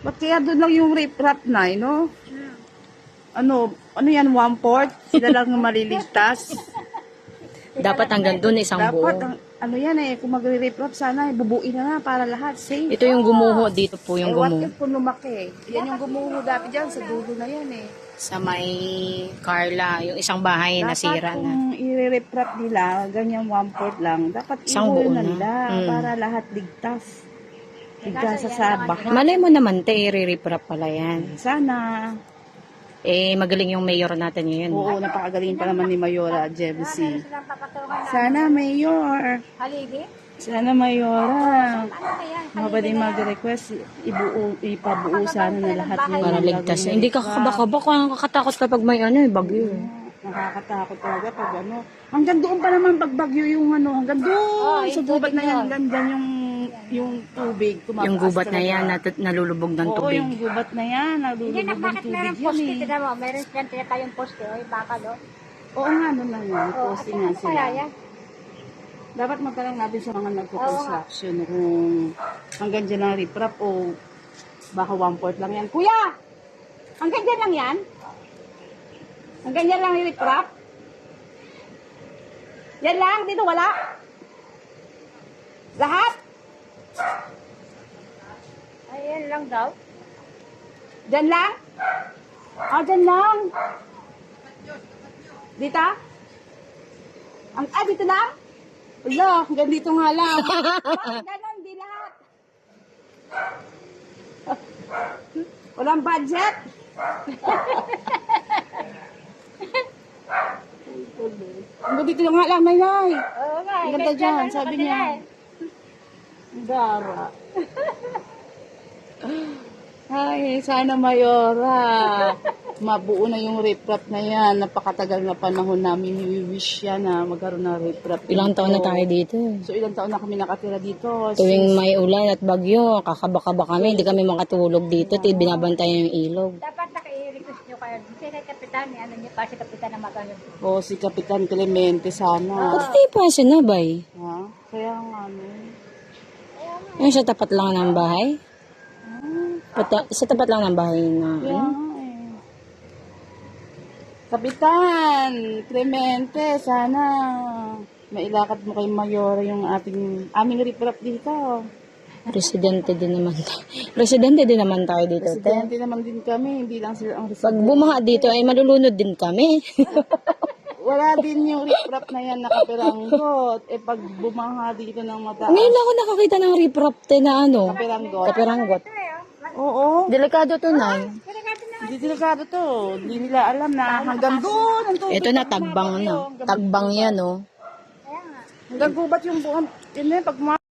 Ba't kaya doon lang yung rip-rap na, no? Ano yan, 1/4? Sila lang ang maliligtas. Dapat hanggang doon isang buo. Dapat, ano yan kung magre-rip-rap, sana, bubuin na para lahat, safe. Ito yung gumuho, dito po yung What gumuho. if kung lumaki? Yan yung gumuho dati dyan, sa dulo na yan Sa may Carla, yung isang bahay nasira dapat na. kung i-rip-rap nila, ganyan 1/4 lang, dapat Isang buo na na. nila para lahat ligtas. Ligtas sa baha. Malay mo naman, te, i-rip-rap pala yan. Sana. Magaling yung mayor natin ngayon. Oo, napakagaling pa naman ni Mayora Jemsy. Sana, Mayor. Haligi? Sana, Mayora. Ano ba yan? Mabali mag-request, ipabuo sana na lahat yung Para ligtas. Hindi ka kakabaka, nakakatakot kapag may bagyo. Nakakatakot talaga pag hanggang doon pa naman pag bagyo yung hanggang doon sa gubat na yan, hanggang dyan yung tubig. Yung gubat na yan, nalulubog ng Oo, tubig. yung gubat na yan, Hindi na, nalulubog ng bakit tubig meron yan poste? Tignan mo, meron silang tinatayong poste. O, baka do. Oo nga, ano lang yan, posting nga sila. Kaya yan. Dapat magtanong natin sa mga nagpo-construction kung hanggang dyan lang riprap o baka 1/4 lang yan. Kuya! Hanggang dyan lang yan? Hanggang dyan lang riprap? Yan lang? Dito wala? Lahat? Ayan lang daw. Dyan lang? Dyan lang. Dito? Dito lang? Wala, hanggang dito nga lang. Bakit ganon? Di lahat. Walang budget? Hanggang dito nga lang, Nay. Oo nga. Ang ganda dyan, sabi niya. Ang gara. Ay, sana Mayora. Mabuo na yung riprap na yan. Napakatagal na panahon namin i-wish yan na magkaroon ng riprap. Ilang taon na tayo dito. So, ilang taon na kami nakatira dito. Tuwing may ulan at bagyo, kakabaka kami, hindi kami makatulog dito, binabantayan yung ilog. Dapat naka-i-request nyo kayo. Kasi kay Kapitan, ano nyo pa si Kapitan na magano. O, si Kapitan Clemente sana. Ba't hindi pa siya nabay? Ha? Kaya nga, Ano siya, tapat lang ng bahay? Sa tapat lang ng bahay na, Kaya nga Kapitan Clemente, sana mailakad mo kay Mayora yung aming riprap dito. Residente din naman tayo. Residente din naman tayo dito, te. Residente naman din kami, hindi lang sila ang Pag residente. bumaha dito, ay malulunod din kami. Wala din yung riprap na yan nakapiranggot. Pag bumaha dito ng mataas, Ngayon ako nakakita ng riprap, te, na kapiranggot. kapiranggot. Oo, Delikado to, Nay. hindi delikado to. Hindi nila alam na hanggang doon ang tubig. Ito na, tagbang na. Tagbang yan, oh. Hanggang gubat yung buong, yun pag